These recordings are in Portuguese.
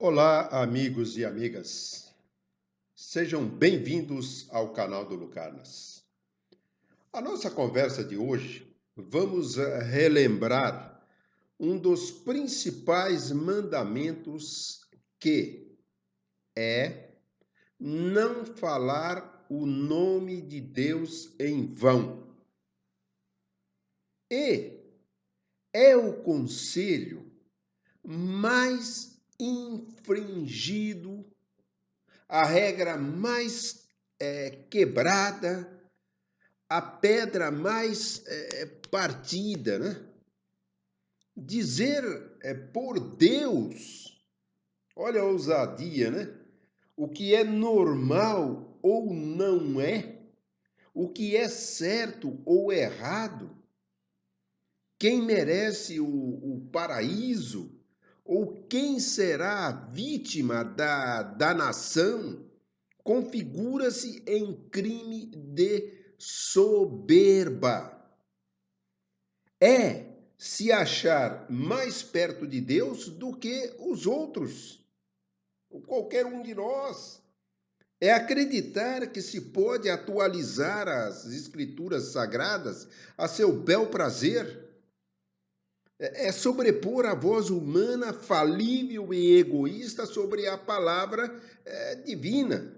Olá, amigos e amigas. Sejam bem-vindos ao canal do Lucarnas. A nossa conversa de hoje, vamos relembrar um dos principais mandamentos que é não falar o nome de Deus em vão. E é o conselho mais infringido, a regra mais quebrada, a pedra mais partida, né? Dizer por Deus, olha a ousadia, né? O que é normal ou não é, o que é certo ou errado, quem merece o paraíso ou quem será a vítima da nação, configura-se em crime de soberba. É se achar mais perto de Deus do que os outros, ou qualquer um de nós. É acreditar que se pode atualizar as escrituras sagradas a seu bel prazer. É sobrepor a voz humana falível e egoísta sobre a palavra divina.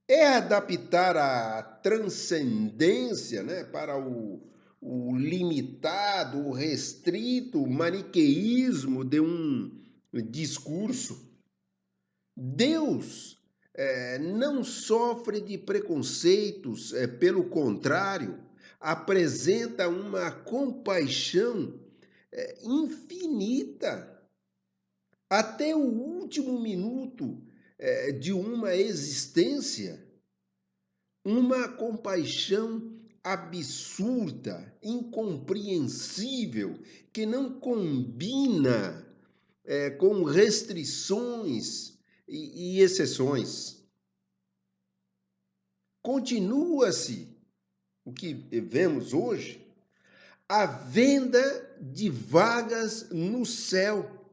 É adaptar a transcendência, né, para o limitado, o restrito, o maniqueísmo de um discurso. Deus não sofre de preconceitos, pelo contrário, apresenta uma compaixão infinita até o último minuto de uma existência, uma compaixão absurda, incompreensível, que não combina com restrições e exceções. Continua-se o que vemos hoje, a venda de vagas no céu.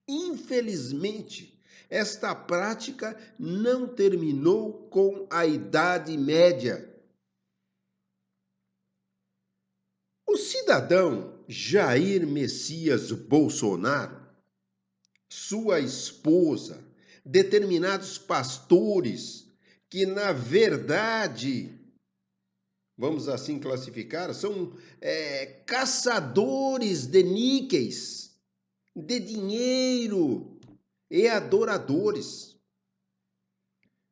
Infelizmente, esta prática não terminou com a Idade Média. O cidadão Jair Messias Bolsonaro, sua esposa, determinados pastores, que na verdade, vamos assim classificar, são caçadores de níqueis, de dinheiro e adoradores.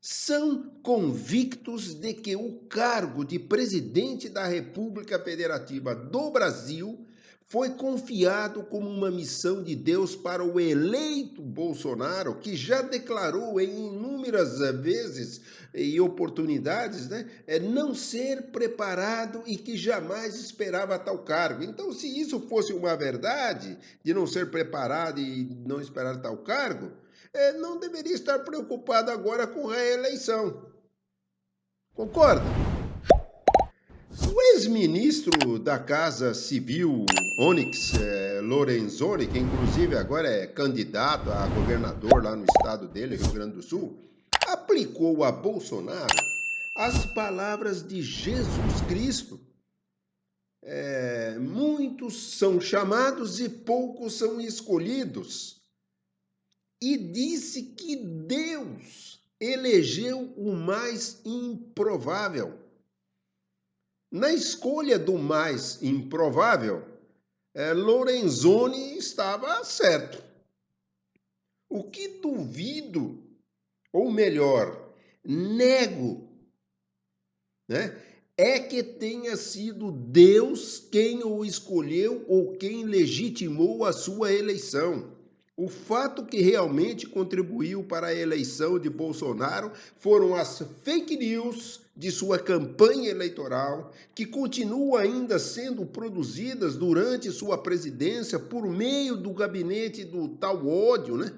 São convictos de que o cargo de presidente da República Federativa do Brasil foi confiado como uma missão de Deus para o eleito Bolsonaro, que já declarou em inúmeras vezes e oportunidades, né, não ser preparado e que jamais esperava tal cargo. Então, se isso fosse uma verdade, de não ser preparado e não esperar tal cargo, não deveria estar preocupado agora com a reeleição. Concorda? O ex-ministro da Casa Civil, Onyx Lorenzoni, que inclusive agora é candidato a governador lá no estado dele, Rio Grande do Sul, aplicou a Bolsonaro as palavras de Jesus Cristo. Muitos são chamados e poucos são escolhidos. E disse que Deus elegeu o mais improvável. Na escolha do mais improvável, Lorenzoni estava certo. O que duvido, ou melhor, nego, né, é que tenha sido Deus quem o escolheu ou quem legitimou a sua eleição. O fato que realmente contribuiu para a eleição de Bolsonaro foram as fake news de sua campanha eleitoral, que continuam ainda sendo produzidas durante sua presidência por meio do gabinete do tal ódio, né?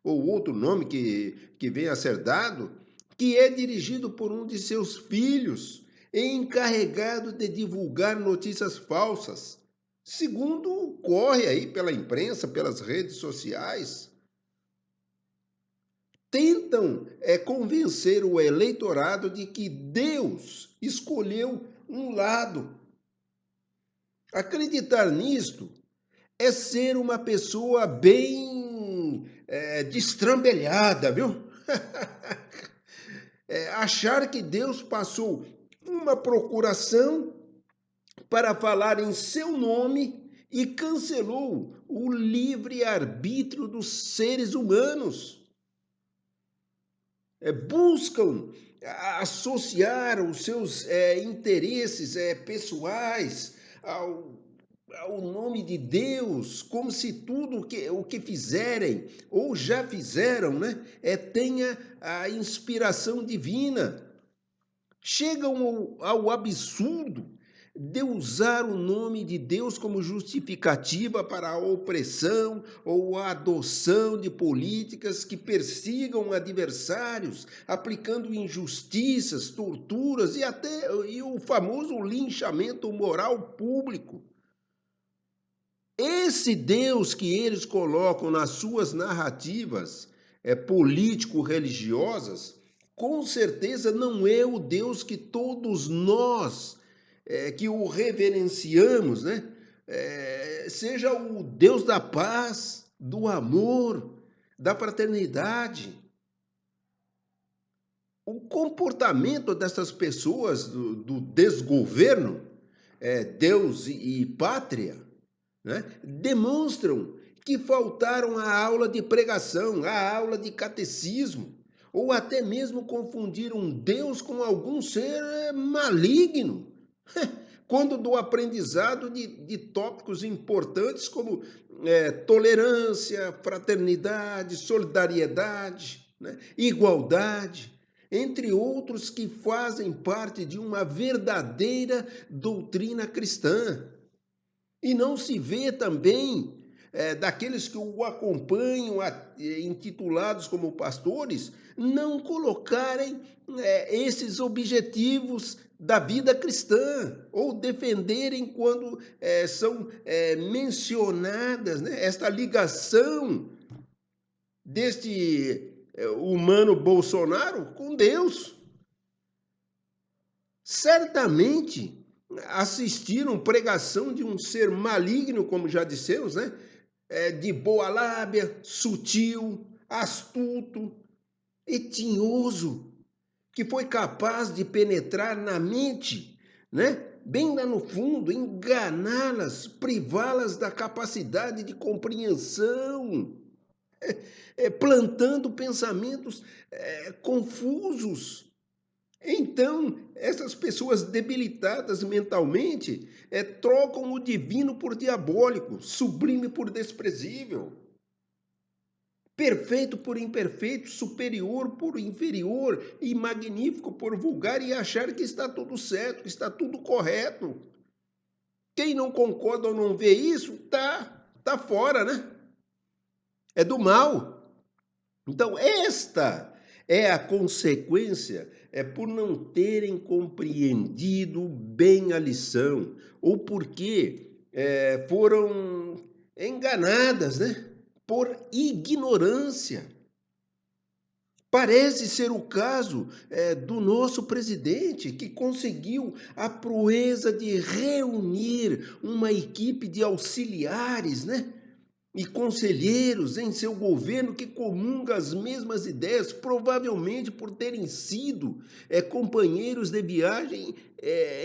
Ou outro nome que venha a ser dado, que é dirigido por um de seus filhos e encarregado de divulgar notícias falsas, segundo corre aí pela imprensa, pelas redes sociais. tentam convencer o eleitorado de que Deus escolheu um lado. Acreditar nisto é ser uma pessoa bem destrambelhada, viu? Achar que Deus passou uma procuração para falar em seu nome e cancelou o livre-arbítrio dos seres humanos. Buscam associar os seus interesses pessoais ao nome de Deus, como se tudo o que fizerem ou já fizeram, né, tenha a inspiração divina. Chegam ao absurdo de usar o nome de Deus como justificativa para a opressão ou a adoção de políticas que persigam adversários, aplicando injustiças, torturas e até o famoso linchamento moral público. Esse Deus que eles colocam nas suas narrativas político-religiosas, com certeza não é o Deus que todos nós que o reverenciamos, né? Seja o Deus da paz, do amor, da fraternidade. O comportamento dessas pessoas do desgoverno, Deus e pátria, né, demonstram que faltaram à aula de pregação, à aula de catecismo, ou até mesmo confundiram Deus com algum ser maligno, quando do aprendizado de tópicos importantes como tolerância, fraternidade, solidariedade, né, igualdade, entre outros que fazem parte de uma verdadeira doutrina cristã. E não se vê também daqueles que o acompanham, intitulados como pastores, não colocarem esses objetivos da vida cristã, ou defenderem quando são mencionadas, né, esta ligação deste humano Bolsonaro com Deus. Certamente assistiram pregação de um ser maligno, como já dissemos, né? De boa lábia, sutil, astuto e tinhoso, que foi capaz de penetrar na mente, né? Bem lá no fundo, enganá-las, privá-las da capacidade de compreensão, plantando pensamentos confusos. Então, essas pessoas debilitadas mentalmente trocam o divino por diabólico, sublime por desprezível, perfeito por imperfeito, superior por inferior e magnífico por vulgar, e achar que está tudo certo, que está tudo correto. Quem não concorda ou não vê isso, tá fora, né? É do mal. Então, esta é a consequência, por não terem compreendido bem a lição, ou porque foram enganadas, né, por ignorância. Parece ser o caso do nosso presidente, que conseguiu a proeza de reunir uma equipe de auxiliares, né? E conselheiros em seu governo que comungam as mesmas ideias, provavelmente por terem sido companheiros de viagem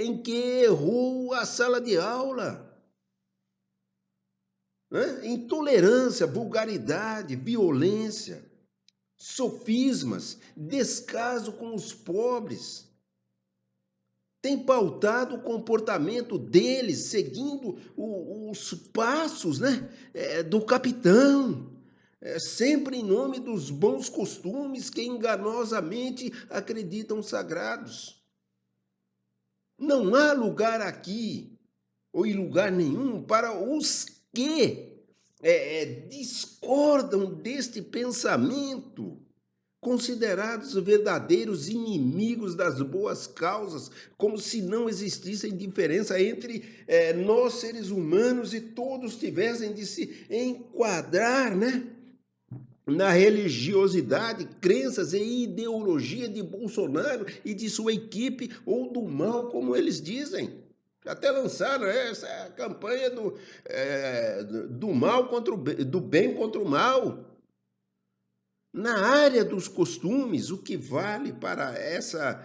em que errou a sala de aula. Né? Intolerância, vulgaridade, violência, sofismas, descaso com os pobres. Tem pautado o comportamento deles, seguindo os passos, né, do capitão, sempre em nome dos bons costumes que enganosamente acreditam sagrados. Não há lugar aqui, ou em lugar nenhum, para os que discordam deste pensamento, considerados verdadeiros inimigos das boas causas, como se não existissem diferença entre nós, seres humanos, e todos tivessem de se enquadrar, né, na religiosidade, crenças e ideologia de Bolsonaro e de sua equipe, ou do mal, como eles dizem. Até lançaram essa campanha do mal contra do bem contra o mal. Na área dos costumes, o que vale para essa,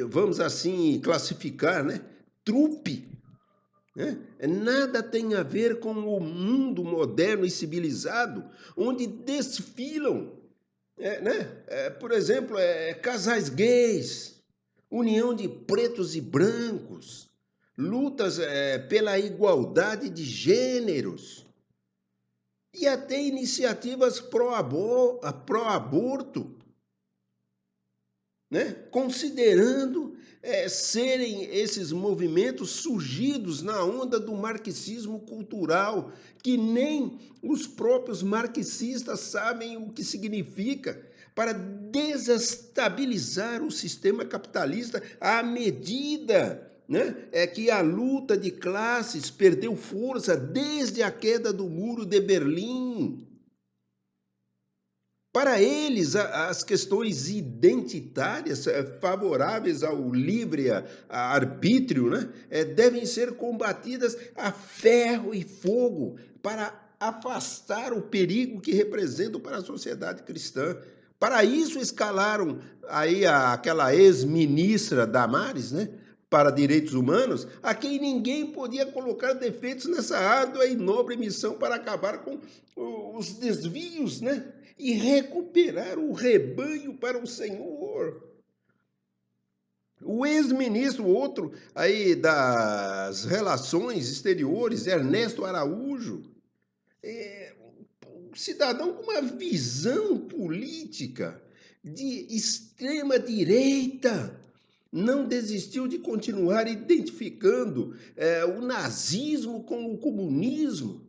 vamos assim classificar, né? Trupe, né? Nada tem a ver com o mundo moderno e civilizado, onde desfilam, por exemplo, casais gays, união de pretos e brancos, lutas pela igualdade de gêneros e até iniciativas pró-aborto, né? Considerando serem esses movimentos surgidos na onda do marxismo cultural, que nem os próprios marxistas sabem o que significa, para desestabilizar o sistema capitalista à medida, né, que a luta de classes perdeu força desde a queda do Muro de Berlim. Para eles, as questões identitárias favoráveis ao livre arbítrio, né, devem ser combatidas a ferro e fogo para afastar o perigo que representam para a sociedade cristã. Para isso escalaram aí aquela ex-ministra Damares, né, para direitos humanos, a quem ninguém podia colocar defeitos nessa árdua e nobre missão para acabar com os desvios, né? E recuperar o rebanho para o Senhor. O ex-ministro, outro aí das relações exteriores, Ernesto Araújo, um cidadão com uma visão política de extrema direita, não desistiu de continuar identificando o nazismo com o comunismo,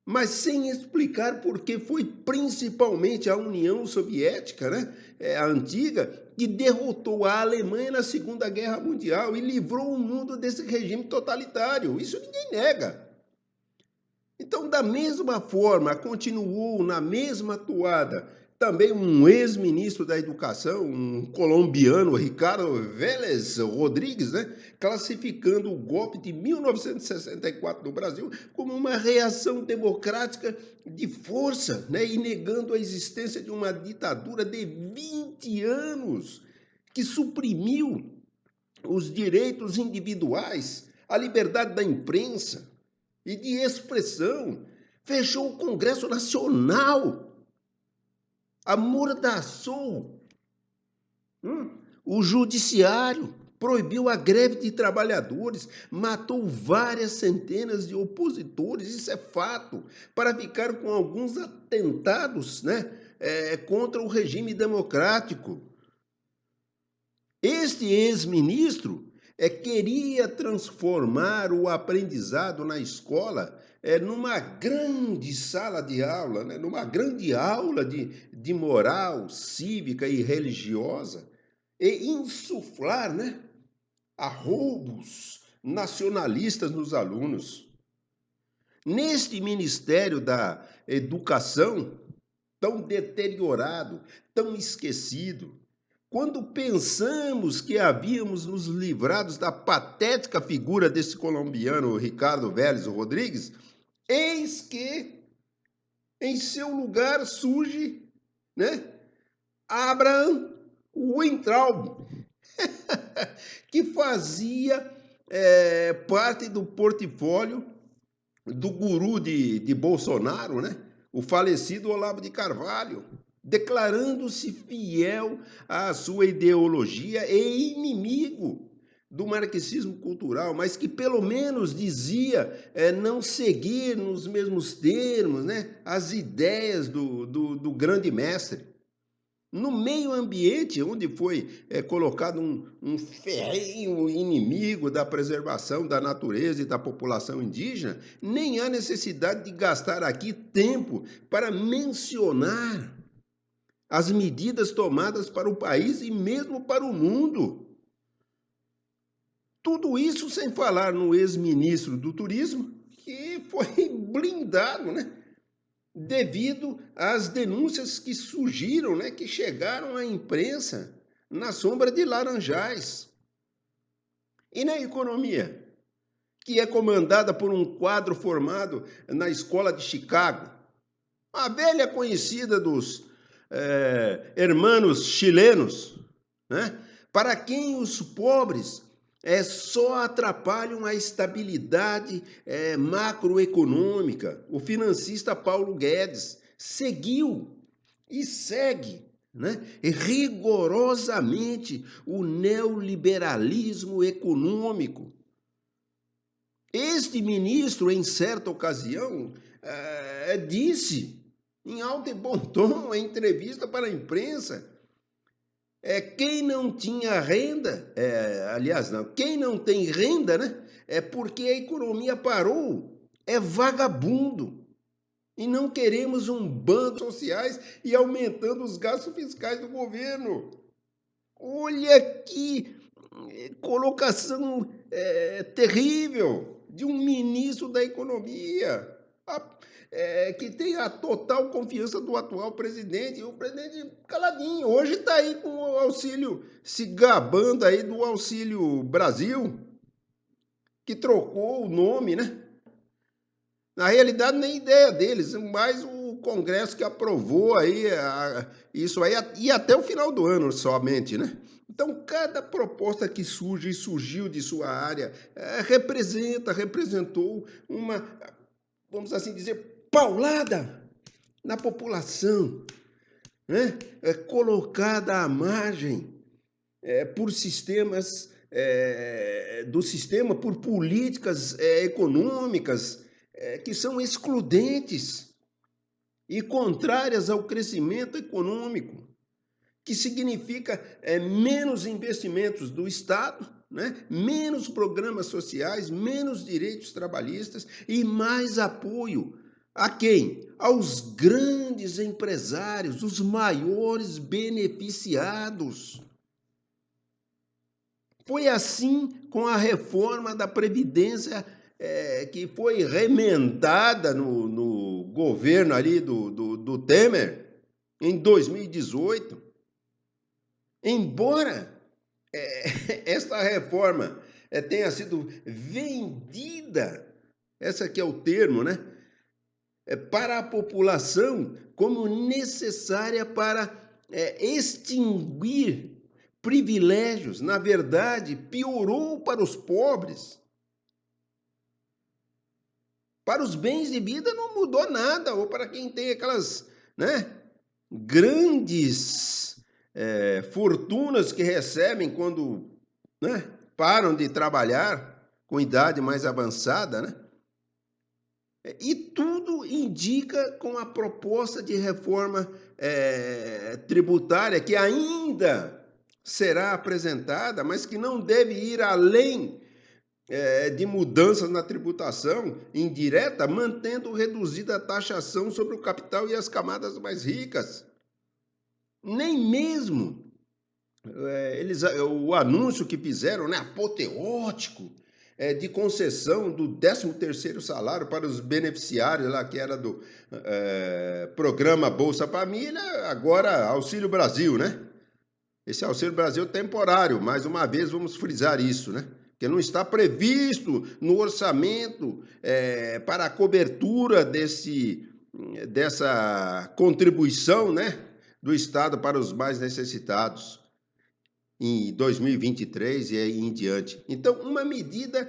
mas sem explicar por que foi principalmente a União Soviética, né, a antiga, que derrotou a Alemanha na Segunda Guerra Mundial e livrou o mundo desse regime totalitário. Isso ninguém nega. Então, da mesma forma, continuou na mesma toada também um ex-ministro da Educação, um colombiano, Ricardo Vélez Rodrigues, né, classificando o golpe de 1964 no Brasil como uma reação democrática de força, né, e negando a existência de uma ditadura de 20 anos que suprimiu os direitos individuais, a liberdade da imprensa e de expressão, fechou o Congresso Nacional, amordaçou o judiciário, proibiu a greve de trabalhadores, matou várias centenas de opositores, isso é fato, para ficar com alguns atentados, né, contra o regime democrático. Este ex-ministro queria transformar o aprendizado na escola numa grande sala de aula, né? Numa grande aula de moral cívica e religiosa, e insuflar, né, arroubos nacionalistas nos alunos. Neste Ministério da Educação, tão deteriorado, tão esquecido, quando pensamos que havíamos nos livrado da patética figura desse colombiano Ricardo Vélez Rodrigues, eis que em seu lugar surge, né, Abraham Weintraub, que fazia parte do portfólio do guru de Bolsonaro, né, o falecido Olavo de Carvalho, declarando-se fiel à sua ideologia e inimigo do marxismo cultural, mas que pelo menos dizia não seguir nos mesmos termos, né, as ideias do grande mestre. No meio ambiente, onde foi colocado um ferrenho inimigo da preservação da natureza e da população indígena, nem há necessidade de gastar aqui tempo para mencionar as medidas tomadas para o país e mesmo para o mundo. Tudo isso sem falar no ex-ministro do Turismo, que foi blindado, né, devido às denúncias que surgiram, né, que chegaram à imprensa na sombra de Laranjais. E na economia, que é comandada por um quadro formado na Escola de Chicago, a velha conhecida dos hermanos chilenos, né? Para quem os pobres só atrapalham a estabilidade macroeconômica. O financista Paulo Guedes seguiu e segue, né, rigorosamente o neoliberalismo econômico. Este ministro, em certa ocasião, disse, em alto e bom tom, em entrevista para a imprensa, quem não tinha renda, aliás, não, quem não tem renda, né, é porque a economia parou, é vagabundo. E não queremos um bando sociais e aumentando os gastos fiscais do governo. Olha que colocação terrível de um ministro da economia, que tem a total confiança do atual presidente, e o presidente caladinho. Hoje está aí com o auxílio, se gabando aí do Auxílio Brasil, que trocou o nome, né? Na realidade, nem ideia deles, mas o Congresso que aprovou aí isso aí, e até o final do ano somente, né? Então, cada proposta que surge e surgiu de sua área representou uma, vamos assim dizer, paulada na população, né? Colocada à margem por sistemas do sistema, por políticas econômicas que são excludentes e contrárias ao crescimento econômico, que significa menos investimentos do Estado, né? Menos programas sociais, menos direitos trabalhistas e mais apoio a quem? Aos grandes empresários, os maiores beneficiados. Foi assim com a reforma da Previdência que foi remendada no governo ali do Temer em 2018. Embora esta reforma tenha sido vendida, essa aqui é o termo, né? Para a população como necessária para extinguir privilégios, na verdade, piorou para os pobres. Para os bens de vida não mudou nada, ou para quem tem aquelas, né, grandes fortunas que recebem quando, né, param de trabalhar com idade mais avançada, né? E tudo indica com a proposta de reforma tributária que ainda será apresentada, mas que não deve ir além de mudanças na tributação indireta, mantendo reduzida a taxação sobre o capital e as camadas mais ricas. Nem mesmo o anúncio que fizeram, né, apoteótico, de concessão do 13º salário para os beneficiários lá, que era do programa Bolsa Família, agora Auxílio Brasil, né? Esse Auxílio Brasil temporário, mais uma vez vamos frisar isso, né? Que não está previsto no orçamento para a cobertura dessa contribuição, né, do Estado para os mais necessitados em 2023 e aí em diante. Então, uma medida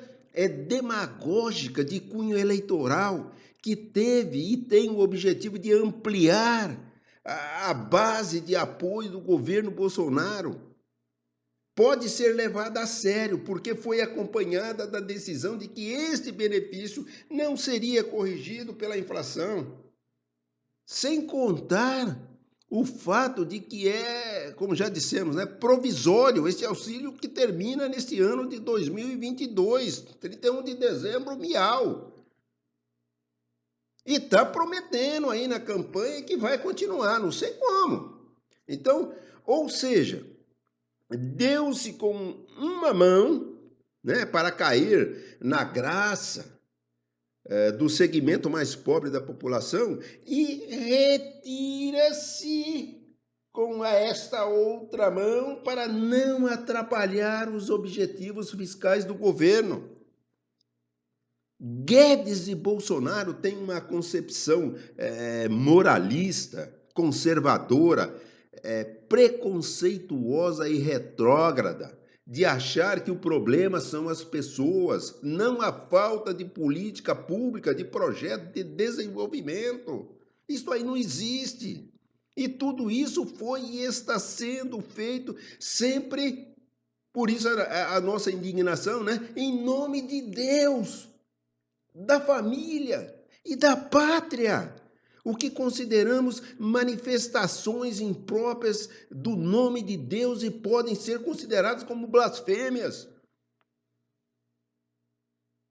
demagógica de cunho eleitoral que teve e tem o objetivo de ampliar a base de apoio do governo Bolsonaro. Pode ser levada a sério, porque foi acompanhada da decisão de que este benefício não seria corrigido pela inflação. Sem contar o fato de que como já dissemos, né, provisório, esse auxílio que termina neste ano de 2022, 31 de dezembro, miau. E está prometendo aí na campanha que vai continuar, não sei como. Então, ou seja, deu-se com uma mão, né, para cair na graça do segmento mais pobre da população e retira-se com esta outra mão para não atrapalhar os objetivos fiscais do governo. Guedes e Bolsonaro têm uma concepção moralista, conservadora, preconceituosa e retrógrada, de achar que o problema são as pessoas, não a falta de política pública, de projeto de desenvolvimento. Isso aí não existe. E tudo isso foi e está sendo feito sempre, por isso a nossa indignação, né? Em nome de Deus, da família e da pátria. O que consideramos manifestações impróprias do nome de Deus e podem ser consideradas como blasfêmias.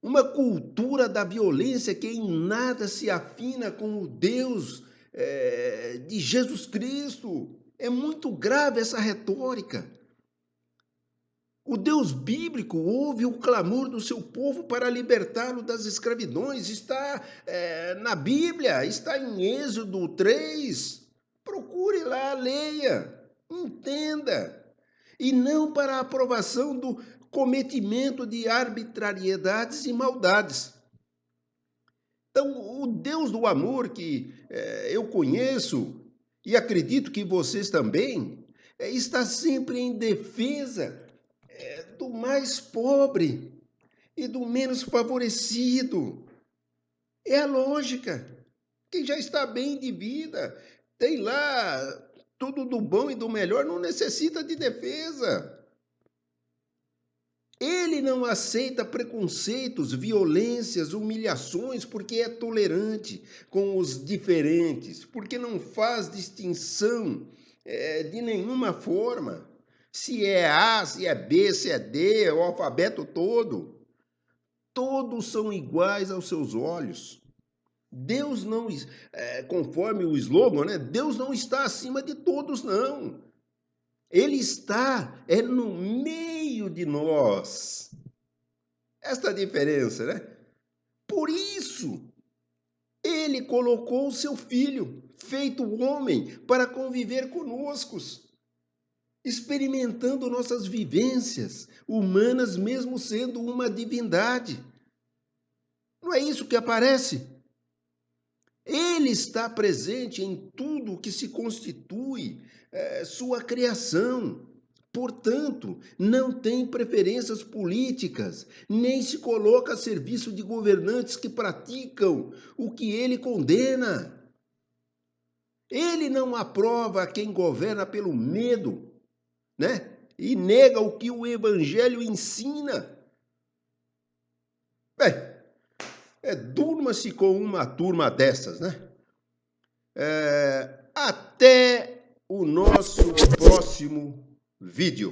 Uma cultura da violência que em nada se afina com o Deus de Jesus Cristo. É muito grave essa retórica. O Deus bíblico ouve o clamor do seu povo para libertá-lo das escravidões. Está na Bíblia, está em Êxodo 3. Procure lá, leia, entenda. E não para a aprovação do cometimento de arbitrariedades e maldades. Então, o Deus do amor que eu conheço e acredito que vocês também, está sempre em defesa do mais pobre e do menos favorecido. É a lógica. Quem já está bem de vida, tem lá tudo do bom e do melhor, não necessita de defesa. Ele não aceita preconceitos, violências, humilhações, porque é tolerante com os diferentes, porque não faz distinção de nenhuma forma. Se é A, se é B, se é D, o alfabeto todo. Todos são iguais aos seus olhos. Deus não, conforme o slogan, né? Deus não está acima de todos, não. Ele está no meio de nós. Esta é a diferença, né? Por isso, ele colocou o seu filho, feito homem, para conviver conosco, experimentando nossas vivências humanas, mesmo sendo uma divindade. Não é isso que aparece? Ele está presente em tudo que se constitui sua criação. Portanto, não tem preferências políticas, nem se coloca a serviço de governantes que praticam o que ele condena. Ele não aprova quem governa pelo medo, né? E nega o que o Evangelho ensina. Bem, durma-se com uma turma dessas, né? Até o nosso próximo vídeo.